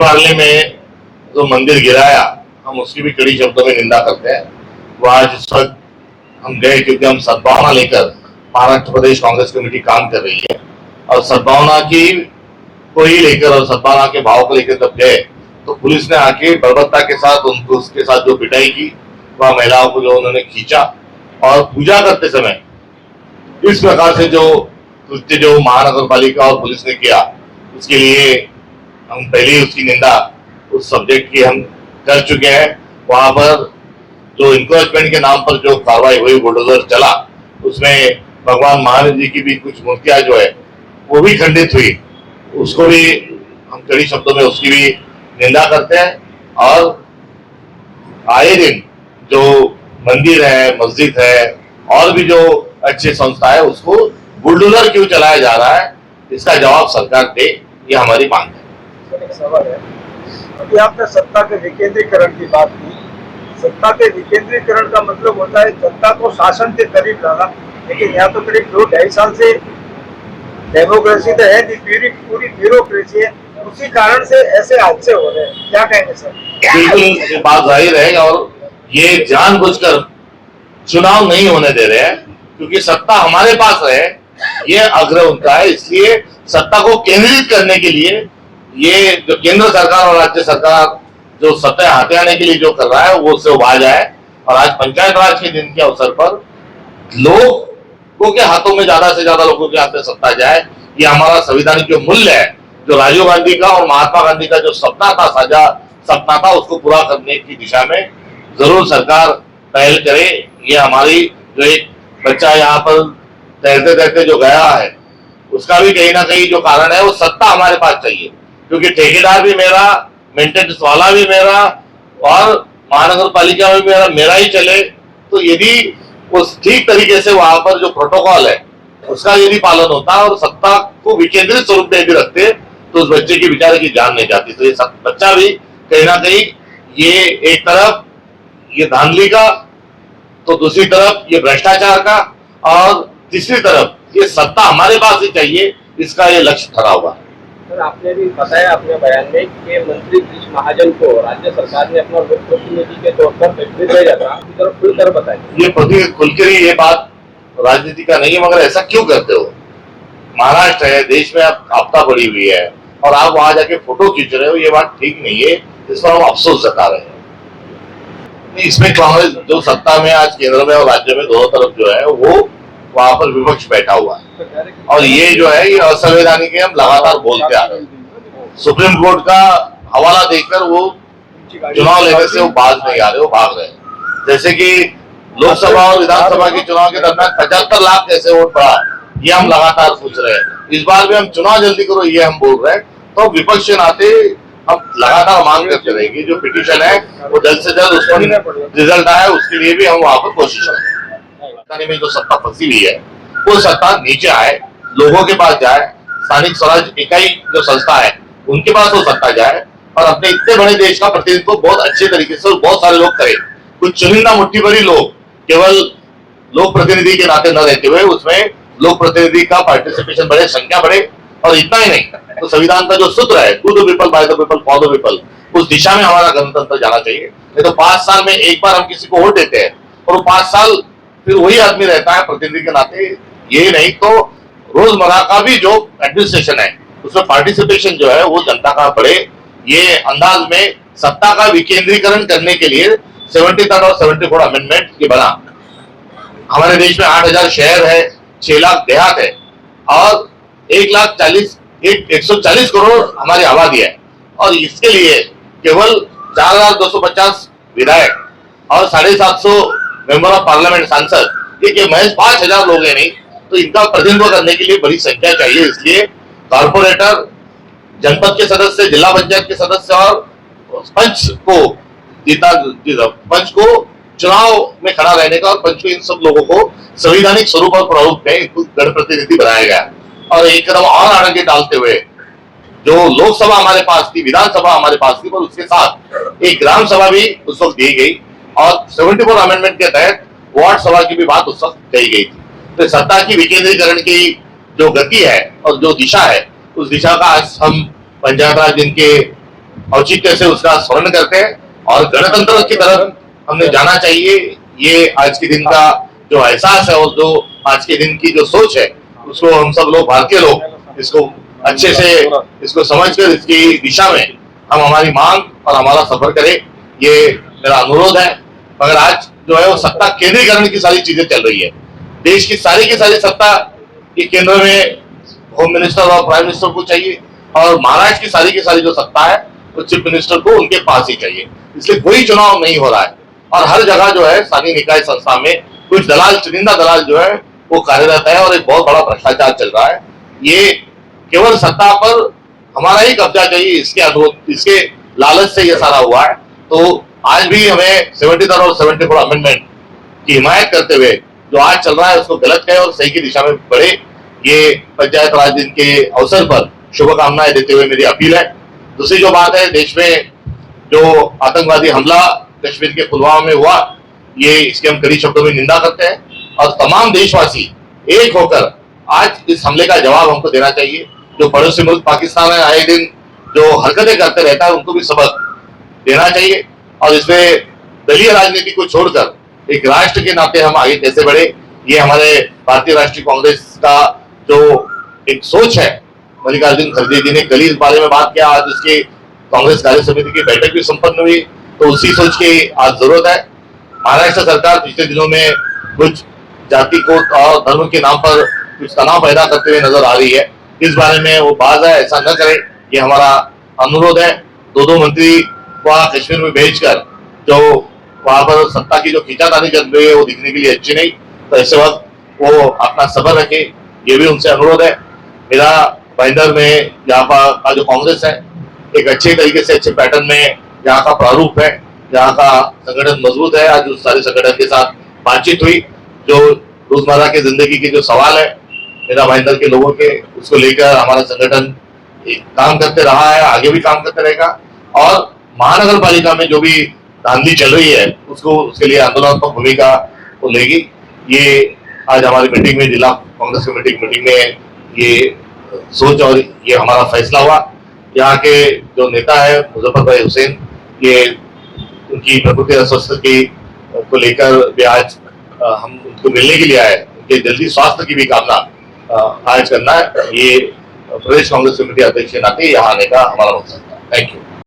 पार्ले में जो मंदिर गिराया, हम उसकी भी कड़ी शब्दों में निंदा करते हैं। वो आज इस वक्त हम गए क्योंकि हम सद्भावना लेकर महाराष्ट्र प्रदेश कांग्रेस कमेटी काम कर रही है और सद्भावना की को ही लेकर और सद्भावना के भाव को लेकर जब गए तो पुलिस ने आके बर्बरता के साथ उनको उसके साथ जो पिटाई की, वह महिलाओं को जो उन्होंने खींचा और पूजा करते समय इस प्रकार से जो कृत्य जो महानगर पालिका और पुलिस ने किया, उसके लिए हम पहले ही उसकी निंदा उस सब्जेक्ट की हम कर चुके हैं। वहां पर जो इंक्रोचमेंट के नाम पर जो कार्रवाई हुई, बुलडोजर चला, उसमें भगवान महावीर जी की भी कुछ मूर्तियां जो है वो भी खंडित हुई, उसको भी हम कड़ी शब्दों में उसकी भी निंदा करते हैं। और आए दिन जो मंदिर है, मस्जिद है और भी जो अच्छी संस्था है, उसको बुलडोजर क्यों चलाया जा रहा है, इसका जवाब सरकार दे, ये हमारी मांग है। एक सवाल है, अभी आपने सत्ता के विकेंद्रीकरण की बात की। सत्ता के विकेंद्रीकरण का मतलब होता है जनता को शासन के करीब लाना, लेकिन यहाँ तो करीब 2-2.5 साल से डेमोक्रेसी तो है, पूरी ब्यूरोक्रेसी है, उसी कारण से ऐसे हादसे हो रहे हैं। क्या कहेंगे सर? बिल्कुल बात जाहिर है और ये जानबूझकर चुनाव नहीं होने दे रहे हैं क्योंकि सत्ता हमारे पास है, ये आग्रह उनका है। इसलिए सत्ता को केंद्रित करने के लिए ये जो केंद्र सरकार और राज्य सरकार जो सत्ता हाथे आने के लिए जो कर रहा है वो उससे उभा जाए। और आज पंचायत राज के दिन के अवसर पर लोगों के हाथों में ज्यादा से ज्यादा लोगों के हाथ में सत्ता जाए, ये हमारा संविधानिक जो मूल्य है, जो राजीव गांधी का और महात्मा गांधी का जो सपना था, साझा सपना था, उसको पूरा करने की दिशा में जरूर सरकार पहल करे। ये हमारी जो एक बच्चा यहाँ पर तैरते तैरते जो गया है, उसका भी कहीं ना कहीं जो कारण है वो सत्ता हमारे पास चाहिए, क्योंकि ठेकेदार भी मेरा, मेंटेनेंस वाला भी मेरा और महानगर पालिका में भी मेरा ही चले। तो यदि उस ठीक तरीके से वहां पर जो प्रोटोकॉल है उसका यदि पालन होता और सत्ता को विकेंद्रित स्वरूप में भी रखते तो उस बच्चे की बेचारे की जान नहीं जाती। तो ये बच्चा भी कहीं ना कहीं ये एक तरफ ये धांधली का, तो दूसरी तरफ ये भ्रष्टाचार का और तीसरी तरफ ये सत्ता हमारे पास ही चाहिए, इसका ये लक्ष्य ठहरा हुआ है। सर, आपने भी बताया अपने बयान में कि मंत्री कृष महाजन को राज्य सरकार ने अपना प्रतिनिधि के तौर पर भेजा था, खुलकर बताइए। ये खुलकर ही ये बात राजनीति का नहीं है, मगर ऐसा क्यों करते हो? महाराष्ट्र है, देश में आपदा पड़ी हुई है और आप वहां जाके फोटो खींच रहे हो, ये बात ठीक नहीं है। इस पर हम अफसोस जता रहे हैं। इसमें कांग्रेस जो सत्ता में आज केंद्र में और राज्य में दोनों तरफ जो है वो वहां पर विपक्ष बैठा हुआ है और ये जो है ये असंवैधानिक है, हम लगातार बोलते आ रहे हैं। सुप्रीम कोर्ट का हवाला देकर वो चुनाव लेने से वो बाज नहीं आ रहे, वो भाग रहे हैं। जैसे कि लोकसभा और विधानसभा के चुनाव के दरमियान 75 लाख कैसे वोट पड़ा, ये हम लगातार पूछ रहे हैं। इस बार भी हम चुनाव जल्दी करो ये हम बोल रहे हैं। तो विपक्ष के नाते हम लगातार मांग करते रहेंगे, जो पिटीशन है वो जल्द से जल्द उसको रिजल्ट आए, उसके लिए भी हम वहां पर कोशिश करेंगे। में जो सत्ता फंसी हुई है वो सत्ता नीचे आए, लोगों के पास जाए, स्थानिक स्वराज इकाई जो संस्था है उनके पास वो सत्ता जाए और अपने इतने बड़े देश का प्रतिनिधित्व बहुत अच्छे तरीके से बहुत सारे लोग करें। कुछ चुनिंदा मुट्ठी भरी लोग केवल लोक प्रतिनिधि के नाते न रहते हुए उसमें लोक प्रतिनिधि का पार्टिसिपेशन बढ़े, संख्या बढ़े। और इतना ही नहीं, तो संविधान का जो सूत्र है to the people, by the people, for the people, उस दिशा में हमारा गणतंत्र जाना चाहिए। नहीं तो 5 साल में एक बार हम किसी को वोट देते हैं और वो 5 साल फिर वही आदमी रहता है प्रतिनिधि के नाते। ये नहीं तो रोजमर्रा का भी जो एडमिनिस्ट्रेशन है उसमें पार्टिसिपेशन जो है वो जनता का बढ़े। ये अंदाज में सत्ता का विकेंद्रीकरण करने के लिए 73 और 74 अमेंडमेंट ये बना। हमारे देश में 8,000 शहर है, 6 लाख देहात है और 140 करोड़ हमारी आबादी है और इसके लिए केवल 4,250 विधायक और 750 मेंबर ऑफ पार्लियामेंट सांसद, ये महज 5,000 लोग हैं नहीं, तो इनका प्रतिनिधित्व करने के लिए बड़ी संख्या चाहिए। इसलिए कॉर्पोरेटर, जनपद के सदस्य, जिला पंचायत के सदस्य और पंच को चुनाव में खड़ा रहने का और पंच को, इन सब लोगों को संवैधानिक स्वरूप और प्रारूप में गण प्रतिनिधि बनाया गया। और एक कदम और आगे डालते हुए जो लोकसभा हमारे पास थी, विधानसभा हमारे पास थी, पर उसके साथ एक ग्राम सभा भी उस वक्त दी गई और 74 अमेंडमेंट के तहत वार्ड सभा की भी बात उस वक्त कही गई थी। तो सत्ता की विकेंद्रीकरण की जो गति है और जो दिशा है, उस दिशा का आज हम पंचायत राज दिन के औचित्य से उसका स्मरण करते हैं और गणतंत्र की तरफ हमने जाना चाहिए। ये आज के दिन का जो एहसास है और जो आज के दिन की जो सोच है, उसको हम सब लोग भारतीय लोग इसको अच्छे से इसको समझकर इसकी दिशा में हम हमारी मांग और हमारा सफर करें, ये मेरा अनुरोध है। मगर आज जो है वो सत्ता केंद्रीकरण की सारी चीजें चल रही है। देश की सारी सत्ता ये केंद्र में होम मिनिस्टर और प्राइम मिनिस्टर को चाहिए और महाराष्ट्र की सारी जो सत्ता है वो चीफ मिनिस्टर को उनके पास ही चाहिए। इसलिए कोई चुनाव नहीं हो रहा है और हर जगह जो है स्थानीय निकाय संस्था में कुछ दलाल, चुनिंदा दलाल जो है वो कार्यरत है और एक बहुत बड़ा भ्रष्टाचार चल रहा है। ये केवल सत्ता पर हमारा ही कब्जा चाहिए, इसके अनुरोध, इसके लालच से ये सारा हुआ है। तो आज भी हमें 73 और 74 अमेंडमेंट की हिमायत करते हुए जो आज चल रहा है उसको गलत कहे और सही की दिशा में बढ़े, ये पंचायत राज दिन के अवसर पर शुभकामनाएं देते हुए मेरी अपील है। दूसरी जो बात है, देश में जो आतंकवादी हमला कश्मीर के पुलवामा में हुआ, ये इसके हम कड़ी शब्दों में निंदा करते हैं और तमाम देशवासी एक होकर आज इस हमले का जवाब हमको देना चाहिए। जो पड़ोसी मुल्क पाकिस्तान है, आए दिन जो हरकतें करते रहता है, उनको भी सबक देना चाहिए और इसमें दलीय राजनीति को छोड़कर एक राष्ट्र के नाते हम आगे कैसे बढ़े, ये हमारे भारतीय राष्ट्रीय कांग्रेस का जो एक सोच है। मल्लिकार्जुन खड़गे जी ने कल इस बारे में बात किया, आज इसकी कांग्रेस कार्य समिति की बैठक भी संपन्न हुई, तो उसी सोच की आज जरूरत है। महाराष्ट्र सरकार पिछले दिनों में कुछ जाति को और धर्म के नाम पर कुछ तनाव पैदा करते हुए नजर आ रही है। इस बारे में वो बात है, ऐसा न करे, ये हमारा अनुरोध है। दो मंत्री वहां कश्मीर में भेजकर जो वहां पर सत्ता की जो खींचातानी चल रही है वो दिखने के लिए अच्छी नहीं, तो ऐसे वक्त वो अपना सब्र रखे, ये भी उनसे अनुरोध है। मेरा भाईंदर में यहाँ का जो कांग्रेस है एक अच्छे तरीके से, अच्छे पैटर्न में यहाँ का प्रारूप है, यहाँ का संगठन मजबूत है। आज उस सारे संगठन के साथ बातचीत हुई, जो रोजमर्रा की जिंदगी के जो सवाल है मेरा भाईंदर के लोगों के, उसको लेकर हमारा संगठन काम करते रहा है, आगे भी काम करते रहेगा और महानगर पालिका में जो भी धांधली चल रही है उसको, उसके लिए आंदोलनात्मक भूमिका वो लेगी। ये आज हमारी मीटिंग में, जिला कांग्रेस कमेटी की मीटिंग में ये सोच और ये हमारा फैसला हुआ। यहाँ के जो नेता है मुजफ्फर भाई हुसैन, ये उनकी प्रकृति अस्वस्थ की को लेकर भी आज हम उनको मिलने के लिए आए, उनके जल्दी स्वास्थ्य की भी कामना आज करना है। ये प्रदेश कांग्रेस कमेटी अध्यक्ष के नाते यहाँ आने का हमारा मकसद था। Thank you.